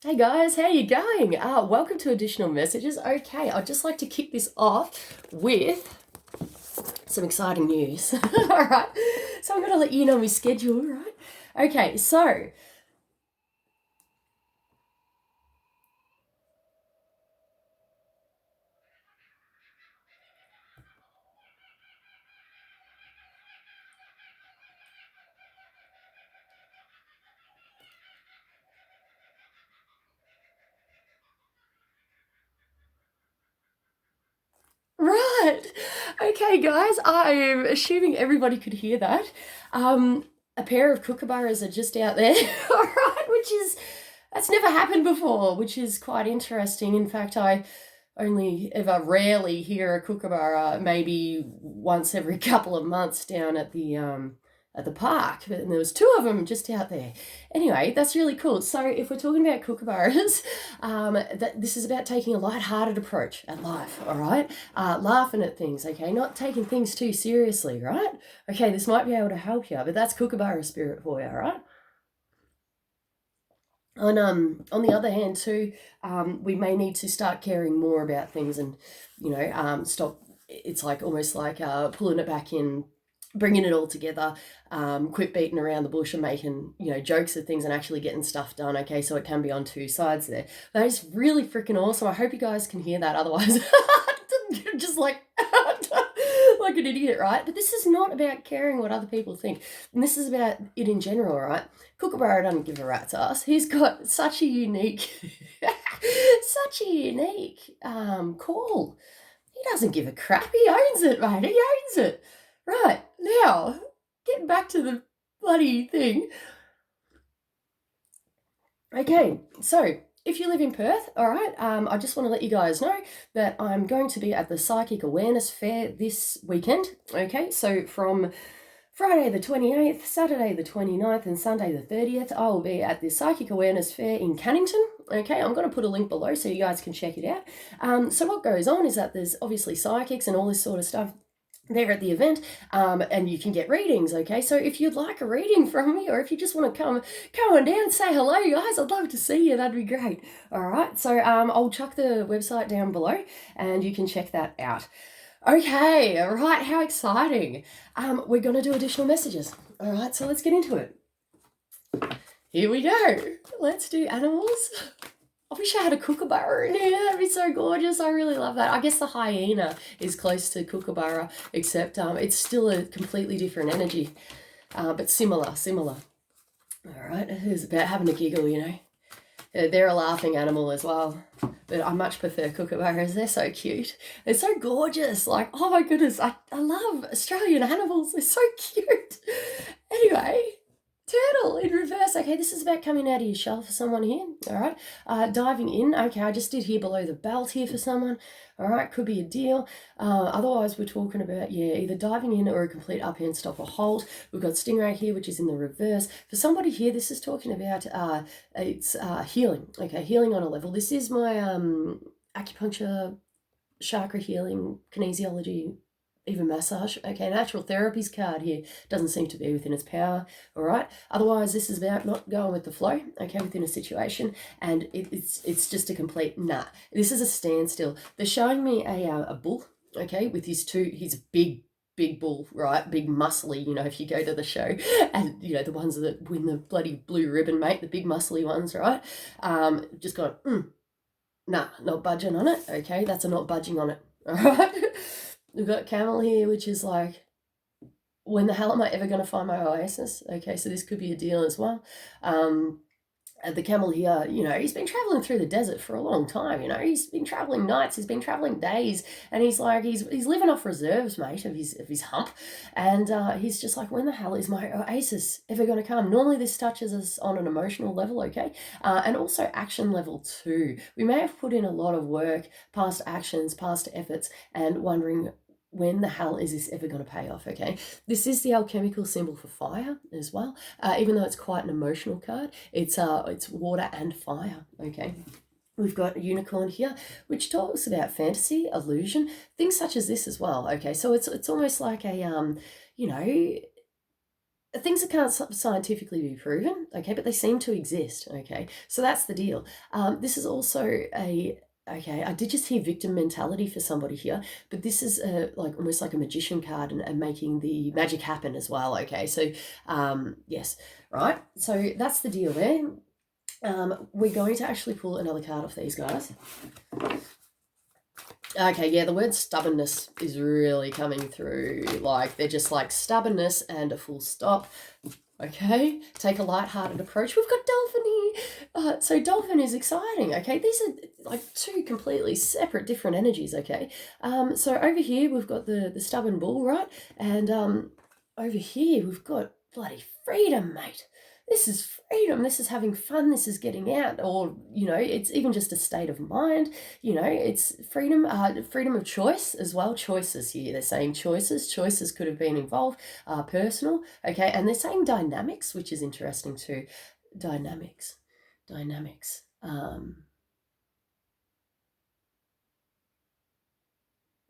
Hey guys, how you going? Welcome to Additional Messages. Okay, I'd just like to kick this off with some exciting news. All right, so I'm going to let you know my schedule, right? Okay, so right, okay, guys, I'm assuming everybody could hear that. A pair of kookaburras are just out there, all right, which is that's never happened before, which is quite interesting. In fact, I only ever rarely hear a kookaburra, maybe once every couple of months down at the park, and there was two of them just out there. Anyway, that's really cool. So if we're talking about kookaburras, that this is about taking a light-hearted approach at life. All right, laughing at things. Okay, not taking things too seriously. Right? Okay, this might be able to help you, but that's kookaburra spirit for you. All right. On the other hand too, we may need to start caring more about things and stop. It's like almost like pulling it back in, bringing it all together, quit beating around the bush and making jokes of things and actually getting stuff done. Okay, so it can be on two sides there. That is really freaking awesome. I hope you guys can hear that, otherwise just like like an idiot, right? But this is not about caring what other people think, and this is about it in general, right? Kookaburra doesn't give a rat's ass. He's got such a unique, such a unique call. He doesn't give a crap. He owns it, mate. He owns it. Right, now, getting back to the bloody thing. Okay, so if you live in Perth, all right, I just want to let you guys know that I'm going to be at the Psychic Awareness Fair this weekend. Okay, so from Friday the 28th, Saturday the 29th, and Sunday the 30th, I will be at the Psychic Awareness Fair in Cannington. Okay, I'm going to put a link below so you guys can check it out. So what goes on is that there's obviously psychics and all this sort of stuff there at the event, and you can get readings. Okay, so if you'd like a reading from me, or if you just want to come on down and say hello, guys, I'd love to see you. That'd be great. All right, so I'll chuck the website down below and you can check that out. Okay, all right, how exciting. We're going to do additional messages. All right, so let's get into it. Here we go. Let's do animals. I wish I had a kookaburra in here. That'd be so gorgeous. I really love that. I guess the hyena is close to kookaburra, except it's still a completely different energy, but similar. All right, it is about having a giggle, They're a laughing animal as well, but I much prefer kookaburras. They're so cute. They're so gorgeous. Like, oh my goodness, I love Australian animals. They're so cute. Anyway, turtle in reverse. Okay, this is about coming out of your shell for someone here. All right, diving in. Okay, I just did here below the belt here for someone. All right, could be a deal. Otherwise, we're talking about, either diving in or a complete up-hand stop or hold. We've got stingray here, which is in the reverse. For somebody here, this is talking about it's healing. Okay, healing on a level. This is my acupuncture, chakra healing, kinesiology, even massage. Okay, natural therapies card here doesn't seem to be within its power. All right, otherwise this is about not going with the flow, okay, within a situation, and it's just a complete nah. This is a standstill. They're showing me a bull, okay, with his big bull, right? Big muscly, if you go to the show, and the ones that win the bloody blue ribbon, mate, the big muscly ones, right? Just gone, nah, not budging on it. Okay, that's a not budging on it. All right. We've got camel here, which is like, when the hell am I ever going to find my oasis? Okay, so this could be a deal as well. The camel here, he's been traveling through the desert for a long time. He's been traveling nights, he's been traveling days, and he's like, he's living off reserves, mate, of his hump, and he's just like, when the hell is my oasis ever going to come? Normally, this touches us on an emotional level, okay, and also action level too. We may have put in a lot of work, past actions, past efforts, and wondering, when the hell is this ever going to pay off? Okay, this is the alchemical symbol for fire as well, even though it's quite an emotional card. It's water and fire. Okay, we've got a unicorn here, which talks about fantasy, illusion, things such as this as well. Okay, so it's almost like a things that can't scientifically be proven, okay, but they seem to exist, okay? So that's the deal. This is also a, okay, I did just hear victim mentality for somebody here, but this is like almost like a magician card and making the magic happen as well, okay? So, yes, right? So that's the deal there. We're going to actually pull another card off these guys. Okay, yeah, the word stubbornness is really coming through. Like, they're just like stubbornness and a full stop. Okay, take a light-hearted approach. We've got Dolphin here. So Dolphin is exciting, okay? These are like two completely separate, different energies, okay? So over here, we've got the stubborn bull, right? And over here, we've got bloody freedom, mate. This is freedom. This is having fun. This is getting out, or it's even just a state of mind. It's freedom, freedom of choice as well. Choices here. They're saying choices. Choices could have been involved. Personal, okay, and they're saying dynamics, which is interesting too. Dynamics.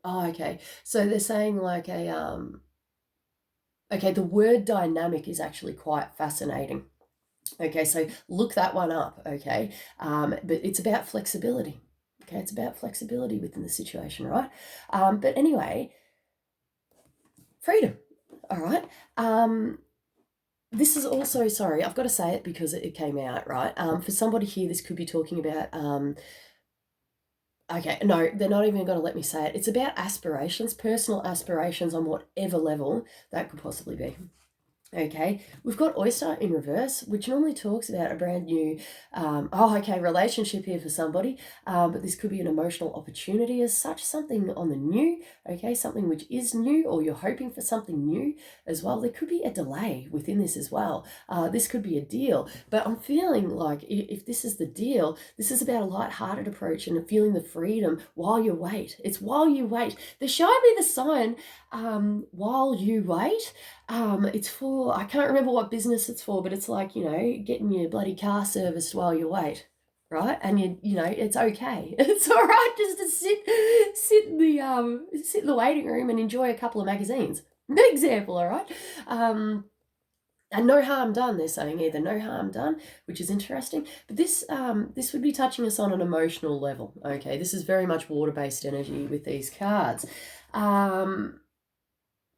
Oh, okay. So they're saying like okay, the word dynamic is actually quite fascinating. Okay, so look that one up, okay? But it's about flexibility. Okay, it's about flexibility within the situation, right? But anyway, freedom, all right? This is also, sorry, I've got to say it because it came out, right? For somebody here, this could be talking about, okay, no, they're not even going to let me say it. It's about aspirations, personal aspirations on whatever level that could possibly be. Okay, we've got Oyster in reverse, which normally talks about a brand new, relationship here for somebody, but this could be an emotional opportunity as such, something on the new, okay, something which is new, or you're hoping for something new as well. There could be a delay within this as well. This could be a deal, but I'm feeling like if this is the deal, this is about a light-hearted approach and feeling the freedom while you wait. It's while you wait. They're showing me the sign, while you wait. It's for, I can't remember what business it's for, but it's like, getting your bloody car serviced while you wait, right? And it's okay. It's all right just to sit in the waiting room and enjoy a couple of magazines. An example, all right? And no harm done, they're saying either. No harm done, which is interesting. But this would be touching us on an emotional level. Okay, this is very much water-based energy with these cards.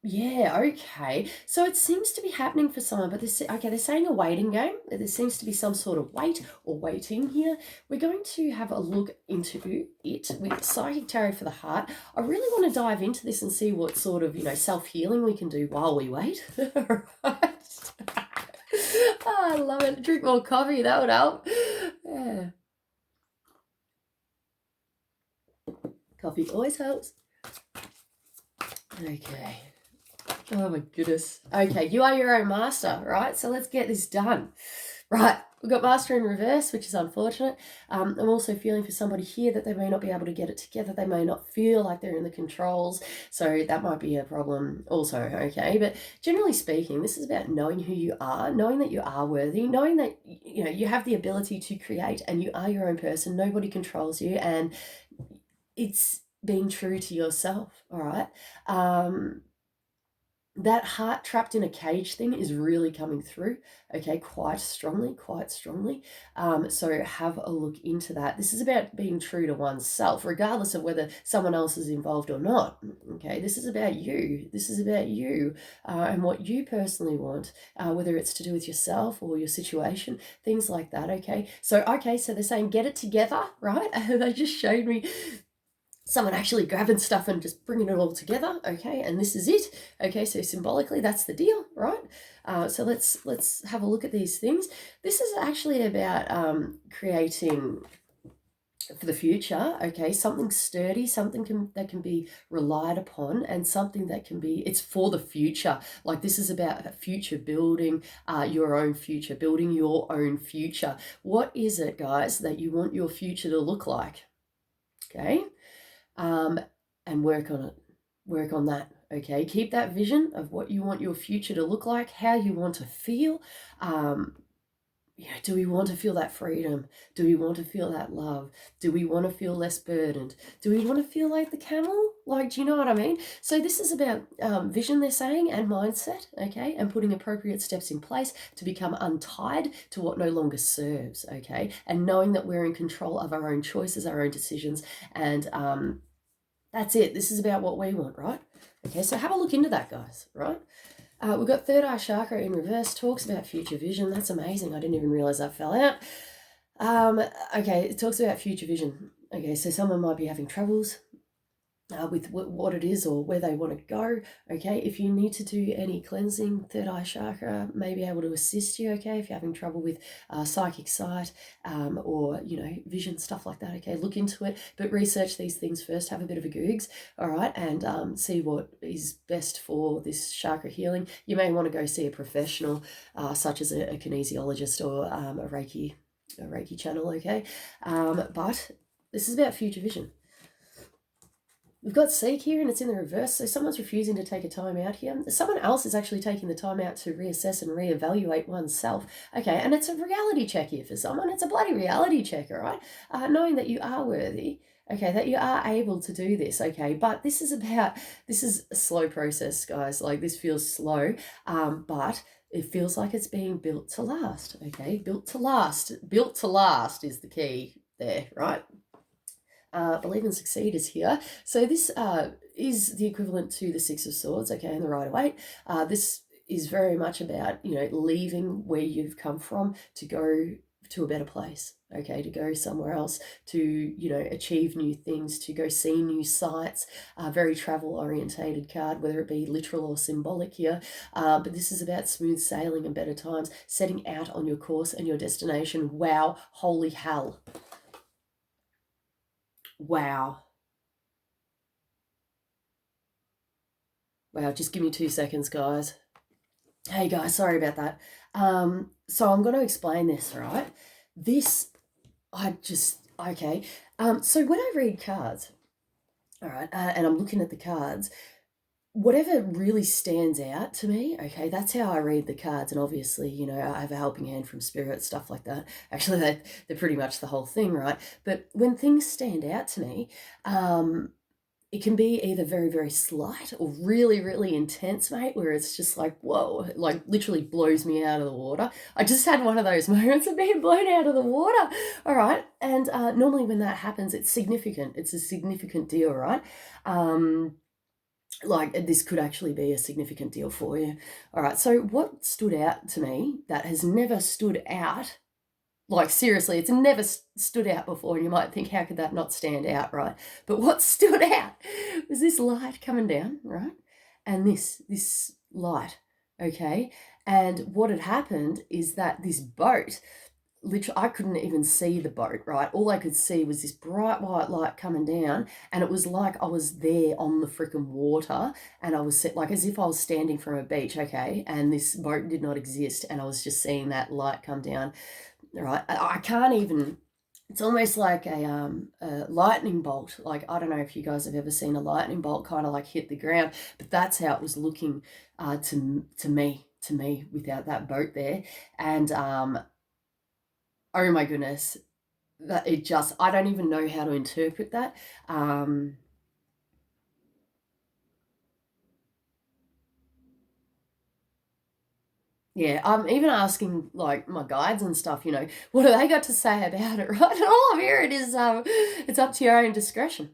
Yeah, okay. So it seems to be happening for someone, but they're saying a waiting game. There seems to be some sort of wait or waiting here. We're going to have a look into it with Psychic Tarot for the Heart. I really want to dive into this and see what sort of, self-healing we can do while we wait. Right. Oh, I love it. Drink more coffee, that would help. Yeah. Coffee always helps. Okay. Oh my goodness. Okay, you are your own master, right? So let's get this done. Right, we've got Master in reverse, which is unfortunate. I'm also feeling for somebody here that they may not be able to get it together. They may not feel like they're in the controls. So that might be a problem also, okay? But generally speaking, this is about knowing who you are, knowing that you are worthy, knowing that, you have the ability to create and you are your own person. Nobody controls you, and it's being true to yourself, all right? That heart trapped in a cage thing is really coming through, okay, quite strongly. So have a look into that. This is about being true to oneself, regardless of whether someone else is involved or not, okay? This is about you. And what you personally want, whether it's to do with yourself or your situation, things like that, okay? So they're saying get it together, right? They just showed me someone actually grabbing stuff and just bringing it all together, okay? And this is it, okay? So symbolically, that's the deal, right? So let's have a look at these things. This is actually about creating for the future, okay? Something sturdy, that can be relied upon, and something that can be, it's for the future. Like, this is about future building, your own future, building your own future. What is it, guys, that you want your future to look like, okay? And work on it. Work on that, okay? Keep that vision of what you want your future to look like, how you want to feel. do we want to feel that freedom? Do we want to feel that love? Do we want to feel less burdened? Do we want to feel like the camel? Like, do you know what I mean? So this is about vision, they're saying, and mindset, okay? And putting appropriate steps in place to become untied to what no longer serves, okay? And knowing that we're in control of our own choices, our own decisions, and that's it. This is about what we want, right? Okay, so have a look into that, guys, right? We've got third eye chakra in reverse, talks about future vision. That's amazing. I didn't even realize that fell out. Okay, it talks about future vision. Okay, so someone might be having troubles with what it is or where they want to go. Okay, if you need to do any cleansing, third eye chakra may be able to assist you. Okay, if you're having trouble with psychic sight or vision, stuff like that. Okay, look into it, but research these things first. Have a bit of a googs, all right, and see what is best for this chakra healing. You may want to go see a professional, such as a kinesiologist or a Reiki channel. Okay, but this is about future vision. We've got Siecle here and it's in the reverse, so someone's refusing to take a time out here. Someone else is actually taking the time out to reassess and reevaluate oneself. Okay, and it's a reality check here for someone. It's a bloody reality check, all right? Knowing that you are worthy, okay, that you are able to do this, okay? But this is a slow process, guys. Like, this feels slow, but it feels like it's being built to last, okay? Built to last. Built to last is the key there, right? Believe and succeed is here. So this is the equivalent to the Six of Swords, okay, and the Rider-Waite. This is very much about, leaving where you've come from to go to a better place, okay, to go somewhere else, to, achieve new things, to go see new sites. Very travel-orientated card, whether it be literal or symbolic here. But this is about smooth sailing and better times, setting out on your course and your destination. Wow, holy hell. Wow. Wow, just give me 2 seconds, guys. Hey, guys, sorry about that. So I'm going to explain this, right? Okay. So when I read cards, all right, and I'm looking at the cards, whatever really stands out to me, okay, that's how I read the cards. And obviously, I have a helping hand from spirit, stuff like that. Actually, they're pretty much the whole thing, right? But when things stand out to me, it can be either very, very slight or really, really intense, mate, where it's just like, whoa, like literally blows me out of the water. I just had one of those moments of being blown out of the water, all right? And normally when that happens, it's significant. It's a significant deal, right? Like, this could actually be a significant deal for you. All right, so what stood out to me that has never stood out, like, seriously, it's never stood out before, and you might think, how could that not stand out, right? But what stood out was this light coming down, right? And this light, okay? And what had happened is that this boat, literally, I couldn't even see the boat, right? All I could see was this bright white light coming down, and it was like I was there on the freaking water, and I was set, like, as if I was standing from a beach, okay? And this boat did not exist, and I was just seeing that light come down, right? I can't even. It's almost like a lightning bolt. Like, I don't know if you guys have ever seen a lightning bolt kind of like hit the ground, but that's how it was looking to me without that boat there. And oh my goodness, that it just, I don't even know how to interpret that. Yeah, I'm even asking, like, my guides and stuff, what do they got to say about it, right? And all I'm hearing is, it's up to your own discretion.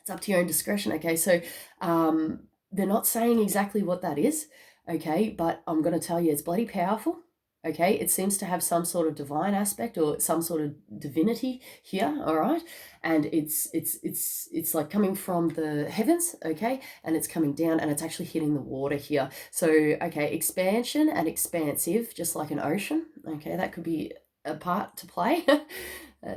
It's up to your own discretion, okay? So they're not saying exactly what that is, okay? But I'm going to tell you, it's bloody powerful, okay? It seems to have some sort of divine aspect or some sort of divinity here, all right? And it's like coming from the heavens, okay? And it's coming down and it's actually hitting the water here. So, okay, expansion and expansive, just like an ocean, okay? That could be a part to play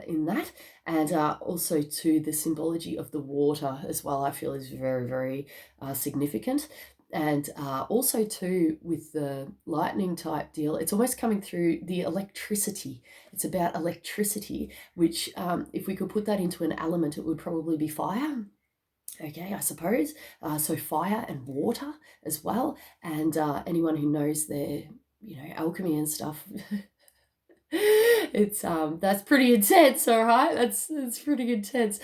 in that. And also to the symbology of the water as well, I feel is very, very significant. And also too, with the lightning type deal, it's almost coming through the electricity. It's about electricity, which if we could put that into an element, it would probably be fire. Okay, I suppose. So fire and water as well. And anyone who knows their, alchemy and stuff, It's that's pretty intense, all right? That's pretty intense.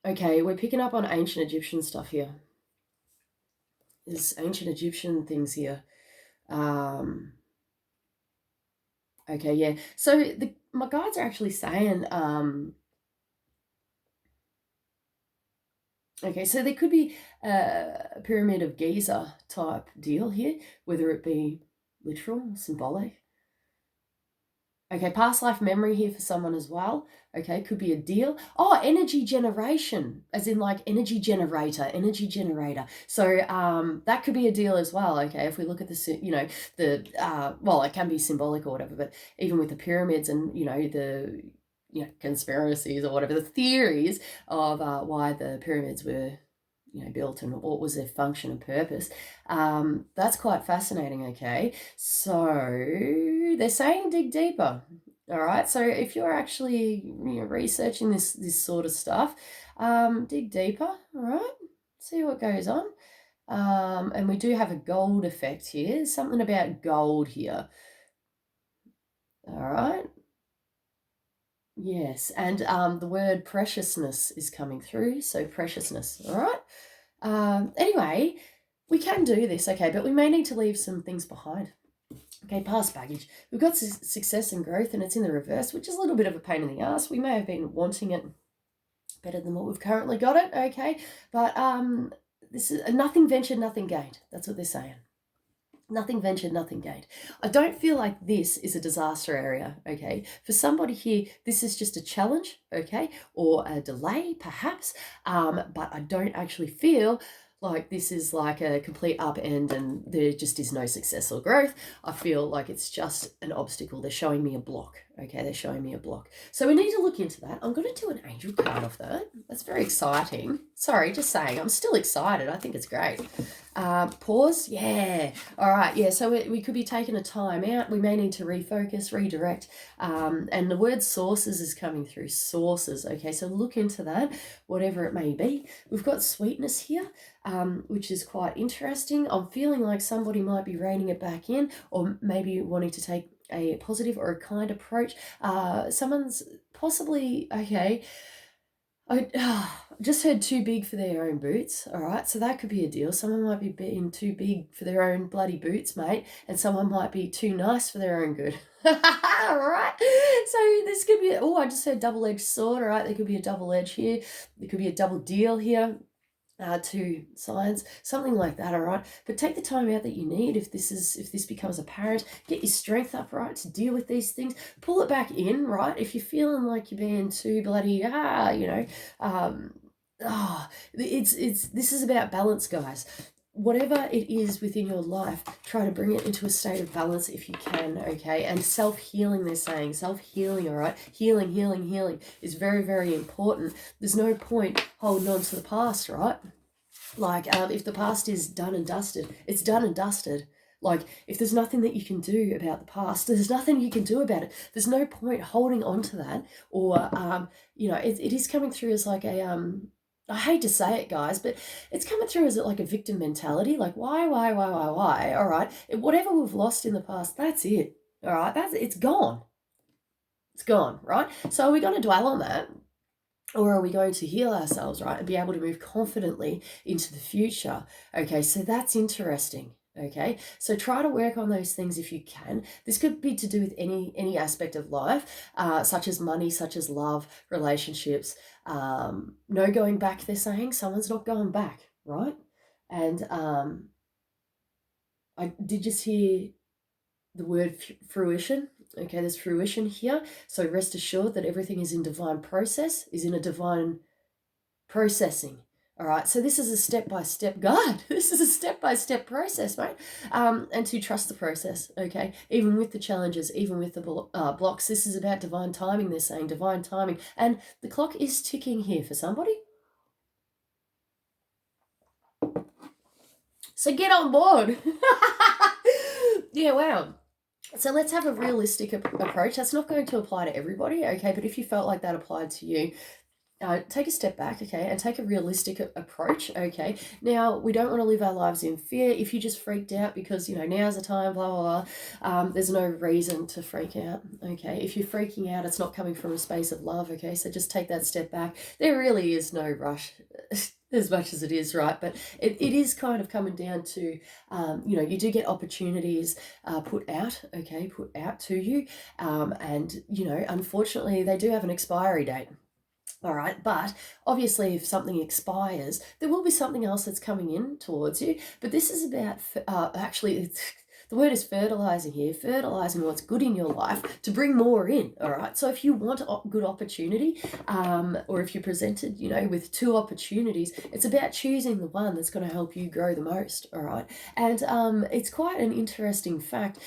Okay, we're picking up on ancient Egyptian stuff here. There's ancient Egyptian things here. Okay, yeah. So my guides are actually saying, okay, so there could be a pyramid of Giza type deal here, whether it be literal, symbolic. Okay, past life memory here for someone as well. Okay, could be a deal. Oh, energy generation, as in like energy generator. So that could be a deal as well. Okay, if we look at well, it can be symbolic or whatever, but even with the pyramids and the conspiracies or whatever, the theories of why the pyramids were built and what was their function and purpose. That's quite fascinating. Okay, so they're saying dig deeper. All right, so if you're actually researching this sort of stuff, dig deeper. All right, see what goes on. And we do have a gold effect here. Something about gold here. All right. Yes, and the word preciousness is coming through. So preciousness. All right. Anyway, we can do this, okay, but we may need to leave some things behind. Okay, past baggage. We've got success and growth, and it's in the reverse, which is a little bit of a pain in the ass. We may have been wanting it better than what we've currently got it, okay? But this is nothing ventured, nothing gained. That's what they're saying. Nothing ventured, nothing gained. I don't feel like this is a disaster area, okay? For somebody here, this is just a challenge, okay? Or a delay, perhaps. But I don't actually feel like this is like a complete upend and there just is no success or growth. I feel like it's just an obstacle. They're showing me a block, okay? They're showing me a block. So we need to look into that. I'm going to do an angel card off that. That's very exciting. Sorry, just saying. I'm still excited. I think it's great. Pause. Yeah. All right. Yeah. So we could be taking a time out. We may need to refocus, redirect. And the word sources is coming through. Sources. Okay. So look into that, whatever it may be. We've got sweetness here, which is quite interesting. I'm feeling like somebody might be reining it back in, or maybe wanting to take a positive or a kind approach. Someone's possibly, okay, I just heard too big for their own boots, all right? So that could be a deal. Someone might be being too big for their own bloody boots, mate, and someone might be too nice for their own good. All right? So this could be, I just heard double-edged sword, all right? There could be a double edge here. There could be a double deal here. To science, something like that, all right? But take the time out that you need if this becomes apparent. Get your strength up, right, to deal with these things. Pull it back in, right? If you're feeling like you're being too bloody, this is about balance, guys. Whatever it is within your life, try to bring it into a state of balance if you can, okay? And self-healing, they're saying. Self-healing, all right? Healing is very, very important. There's no point holding on to the past, right? Like, if the past is done and dusted, it's done and dusted. Like, if there's nothing that you can do about the past, there's nothing you can do about it. There's no point holding on to that. Or, it is coming through as like a... I hate to say it, guys, but it's coming through as like a victim mentality. Like, why? All right. Whatever we've lost in the past, that's it. All right. It's gone. It's gone, right? So are we going to dwell on that? Or are we going to heal ourselves, right? And be able to move confidently into the future? Okay, so that's interesting. Okay, so try to work on those things if you can. This could be to do with any aspect of life, such as money, such as love, relationships. No going back, they're saying. Someone's not going back, right? And I did just hear the word fruition. Okay, there's fruition here. So rest assured that everything is in divine process, is in a divine processing. All right, so this is a step-by-step guide. This is a step-by-step process, mate. And to trust the process, okay? Even with the challenges, even with the blocks, this is about divine timing, they're saying, divine timing. And the clock is ticking here for somebody. So get on board. Yeah, wow. So let's have a realistic approach. That's not going to apply to everybody, okay? But if you felt like that applied to you, take a step back, okay, and take a realistic approach, okay. Now, we don't want to live our lives in fear. If you just freaked out because, now's the time, blah, blah, blah, there's no reason to freak out, okay. If you're freaking out, it's not coming from a space of love, okay, so just take that step back. There really is no rush. As much as it is, right? But it is kind of coming down to, you do get opportunities put out to you. And, unfortunately, they do have an expiry date. All right, but obviously if something expires, there will be something else that's coming in towards you. But this is about, the word is fertilizing here, fertilizing what's good in your life to bring more in, all right? So if you want a good opportunity, or if you're presented, with two opportunities, it's about choosing the one that's going to help you grow the most, all right? And it's quite an interesting fact.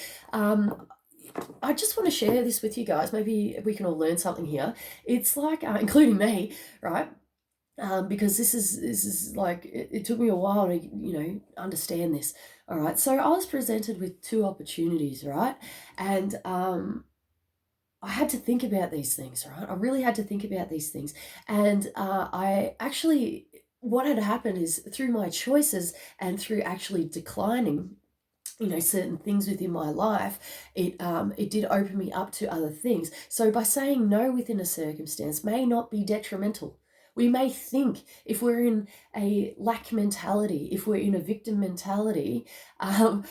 I just want to share this with you guys. Maybe we can all learn something here. It's like, including me, right? Because this is like, it took me a while to, understand this. All right. So I was presented with two opportunities, right? And I had to think about these things, right? I really had to think about these things. And what had happened is through my choices and through actually declining certain things within my life, it did open me up to other things. So by saying no within a circumstance may not be detrimental. We may think if we're in a lack mentality, if we're in a victim mentality, I'm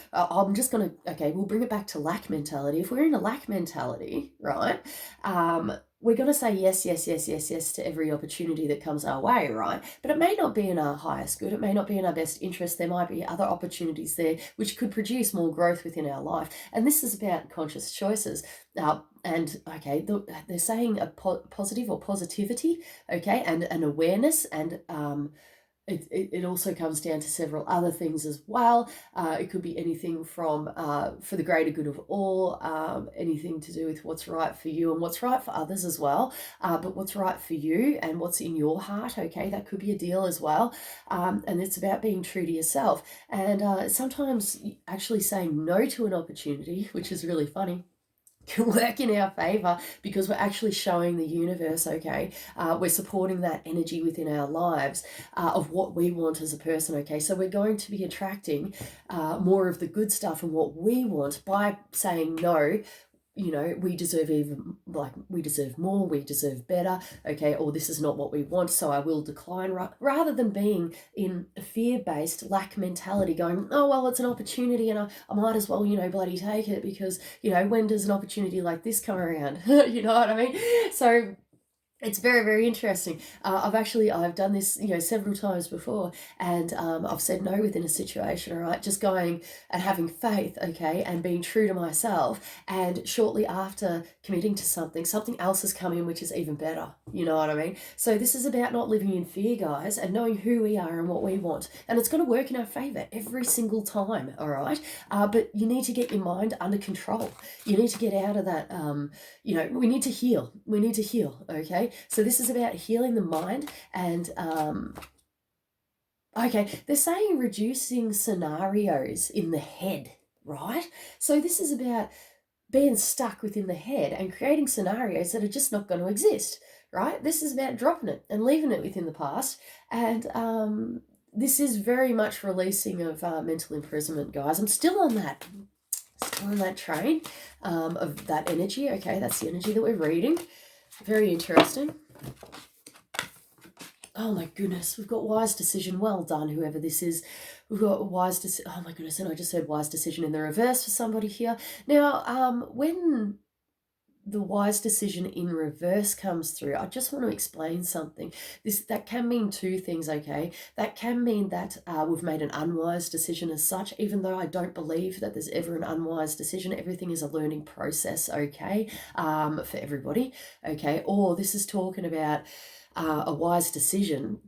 just going to, okay, we'll bring it back to lack mentality. If we're in a lack mentality, right, we're going to say yes, yes, yes, yes, yes to every opportunity that comes our way, right? But it may not be in our highest good. It may not be in our best interest. There might be other opportunities there which could produce more growth within our life. And this is about conscious choices. And okay, they're saying a positive or positivity, okay, and an awareness, and it also comes down to several other things as well. It could be anything from for the greater good of all, anything to do with what's right for you and what's right for others as well. But what's right for you and what's in your heart, okay, that could be a deal as well. And it's about being true to yourself. And sometimes actually saying no to an opportunity, which is really funny, can work in our favor because we're actually showing the universe, okay, we're supporting that energy within our lives of what we want as a person, okay. So we're going to be attracting more of the good stuff and what we want by saying no. We deserve we deserve more, we deserve better, okay, or this is not what we want, so I will decline, rather than being in a fear-based lack mentality going, oh, well, it's an opportunity and I might as well, bloody take it because, when does an opportunity like this come around? You know what I mean? So it's very, very interesting. I've done this, several times before, and I've said no within a situation, all right, just going and having faith, okay, and being true to myself. And shortly after committing to something else has come in, which is even better. You know what I mean? So this is about not living in fear, guys, and knowing who we are and what we want. And it's going to work in our favor every single time, all right? But you need to get your mind under control. You need to get out of that, we need to heal. We need to heal, okay? So this is about healing the mind and, okay, they're saying reducing scenarios in the head, right? So this is about being stuck within the head and creating scenarios that are just not going to exist, right? This is about dropping it and leaving it within the past. And this is very much releasing of mental imprisonment, guys. I'm still on that train of that energy, okay? That's the energy that we're reading. Very interesting. Oh my goodness, we've got wise decision. Well done, whoever this is. We've got wise decision. Oh my goodness, and I just heard wise decision in the reverse for somebody here. Now, when the wise decision in reverse comes through, I just want to explain something. That can mean two things, okay? That can mean that we've made an unwise decision as such, even though I don't believe that there's ever an unwise decision. Everything is a learning process, okay, for everybody, okay? Or this is talking about a wise decision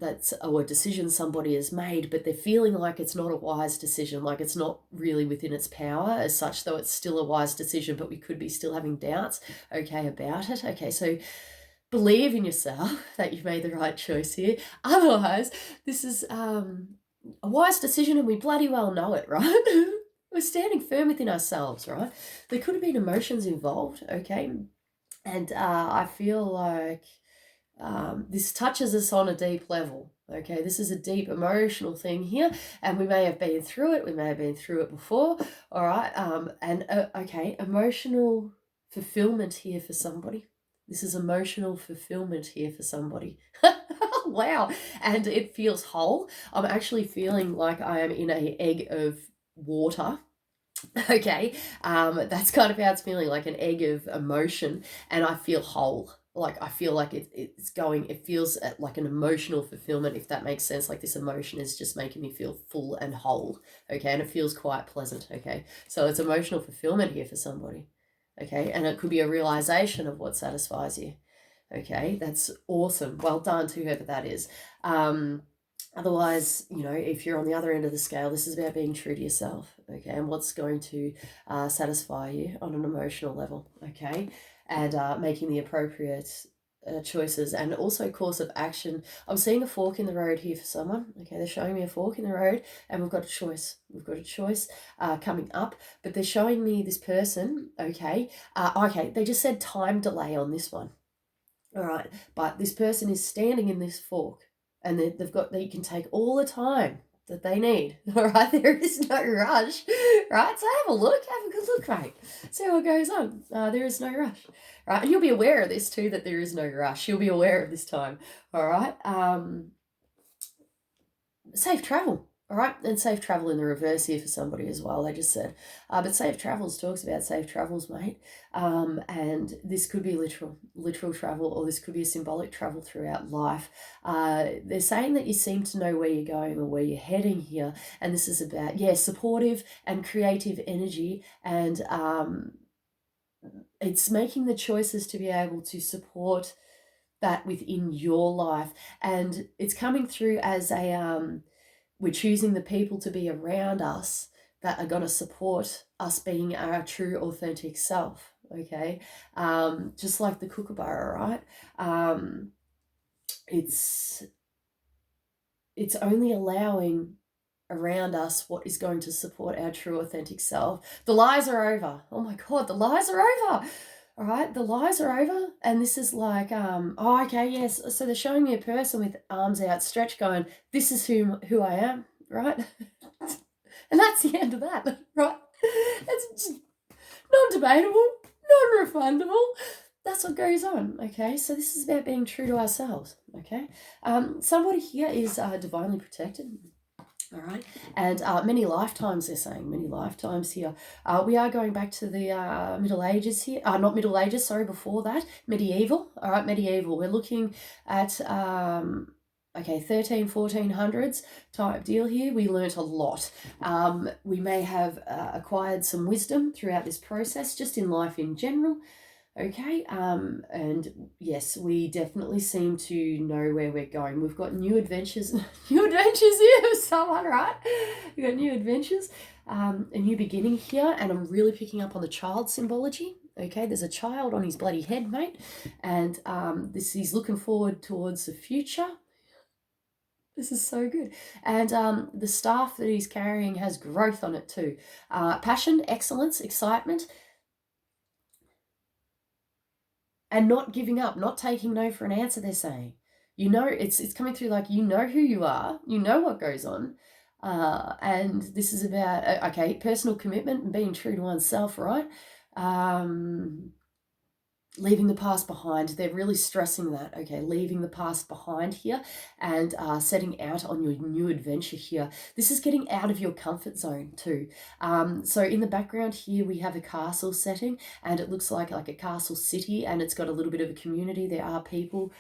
or a decision somebody has made, but they're feeling like it's not a wise decision, like it's not really within its power as such, though it's still a wise decision, but we could be still having doubts, okay, about it. Okay, so believe in yourself that you've made the right choice here. Otherwise, this is a wise decision and we bloody well know it, right? We're standing firm within ourselves, right? There could have been emotions involved, okay? And I feel like this touches us on a deep level. Okay, this is a deep emotional thing here, and we may have been through it. We may have been through it before. All right, okay, emotional fulfillment here for somebody. This is emotional fulfillment here for somebody. Wow, and it feels whole. I'm actually feeling like I am in a egg of water. Okay, that's kind of how it's feeling, like an egg of emotion, and I feel whole. Like I feel like it's going, it feels like an emotional fulfillment, if that makes sense. Like this emotion is just making me feel full and whole. Okay, and it feels quite pleasant. Okay, so it's emotional fulfillment here for somebody. Okay, and it could be a realization of what satisfies you. Okay, that's awesome. Well done to whoever that is. Otherwise, if you're on the other end of the scale, this is about being true to yourself, okay, and what's going to satisfy you on an emotional level, okay, and making the appropriate choices and also course of action. I'm seeing a fork in the road here for someone, okay, they're showing me a fork in the road, and we've got a choice. We've got a choice coming up, but they're showing me this person, okay, they just said time delay on this one. All right, but this person is standing in this fork, and they can take all the time that they need. All right, there is no rush, right? So have a good look, mate. See what goes on. There is no rush, right? And you'll be aware of this too, that there is no rush. You'll be aware of this time. All right. Safe travel. All right, and safe travel in the reverse here for somebody as well, they just said. But safe travels talks about safe travels, mate. And this could be literal travel, or this could be a symbolic travel throughout life. They're saying that you seem to know where you're going or where you're heading here. And this is about, supportive and creative energy. And it's making the choices to be able to support that within your life. And it's coming through as we're choosing the people to be around us that are going to support us being our true, authentic self, okay? Just like the kookaburra, right? It's only allowing around us what is going to support our true, authentic self. The lies are over. Oh my God, the lies are over. All right, the lies are over, and this is like, okay, yes. So they're showing me a person with arms outstretched, going, "This is who I am," right? And that's the end of that, right? It's just non-debatable, non-refundable. That's what goes on, okay? So this is about being true to ourselves, okay? Somebody here is divinely protected. All right, and many lifetimes, they're saying, many lifetimes here. We are going back to the Middle Ages here. Not Middle Ages, sorry, before that. Medieval, all right, medieval. We're looking at, 1400s type deal here. We learnt a lot. We may have acquired some wisdom throughout this process, just in life in general. Okay, and yes, we definitely seem to know where we're going. We've got new adventures here with someone, right? We've got new adventures, a new beginning here, and I'm really picking up on the child symbology. Okay, there's a child on his bloody head, mate, and he's looking forward towards the future. This is so good. And the staff that he's carrying has growth on it too. Passion, excellence, excitement, and not giving up, not taking no for an answer, they're saying. It's coming through like you know who you are, you know what goes on. And this is about, personal commitment and being true to oneself, right? Leaving the past behind. They're really stressing that, okay, leaving the past behind here and setting out on your new adventure here. This is getting out of your comfort zone too. So in the background here, we have a castle setting, and it looks like a castle city, and it's got a little bit of a community. There are people.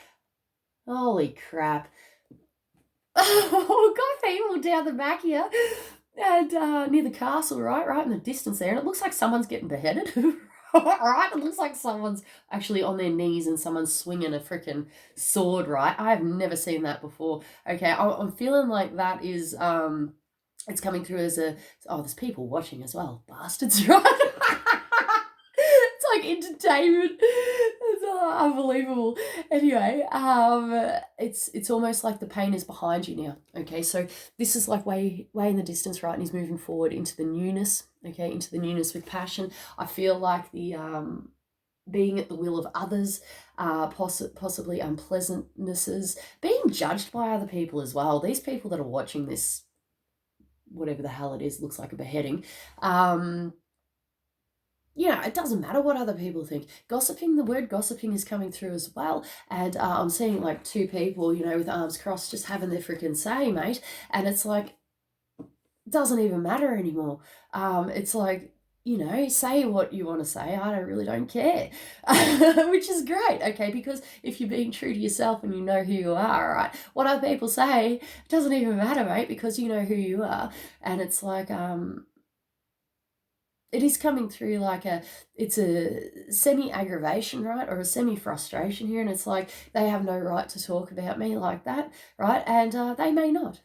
Holy crap. Oh, got people down the back here. And near the castle, right in the distance there. And it looks like someone's getting beheaded. Right? It looks like someone's actually on their knees and someone's swinging a freaking sword, right? I have never seen that before. Okay, I'm feeling like that is, it's coming through as there's people watching as well. Bastards, right? It's like entertainment. It's unbelievable. Anyway, it's almost like the pain is behind you now. Okay, so this is like way in the distance, right? And he's moving forward into the newness. Okay, into the newness with passion. I feel like the being at the will of others, possibly unpleasantnesses, being judged by other people as well. These people that are watching this, whatever the hell it is, looks like a beheading. It doesn't matter what other people think. Gossiping, the word gossiping is coming through as well. And I'm seeing like two people, with arms crossed, just having their freaking say, mate. And it's like, doesn't even matter anymore. It's like, say what you want to say. I really don't care, which is great, okay? Because if you're being true to yourself and you know who you are, right? What other people say doesn't even matter, mate, because you know who you are. And it's like, it is coming through like it's a semi-aggravation, right? Or a semi-frustration here. And it's like, they have no right to talk about me like that, right? And they may not.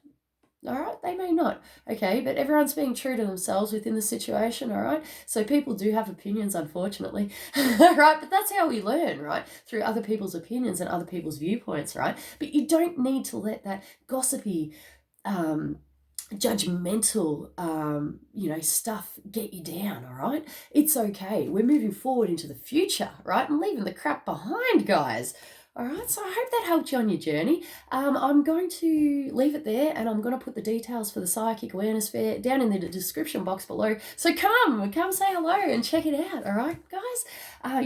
All right, they may not, okay, but everyone's being true to themselves within the situation, all right? So people do have opinions, unfortunately, right? But that's how we learn, right? Through other people's opinions and other people's viewpoints, right? But you don't need to let that gossipy, judgmental, stuff get you down, all right? It's okay. We're moving forward into the future, right? And leaving the crap behind, guys. All right, so I hope that helped you on your journey. I'm going to leave it there, and I'm going to put the details for the Psychic Awareness Fair down in the description box below. So come say hello and check it out, all right, guys?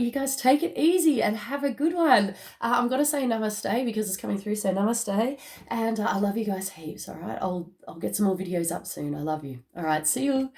You guys take it easy and have a good one. I'm going to say namaste because it's coming through, so namaste. And I love you guys heaps, all right? I'll get some more videos up soon. I love you. All right, see you.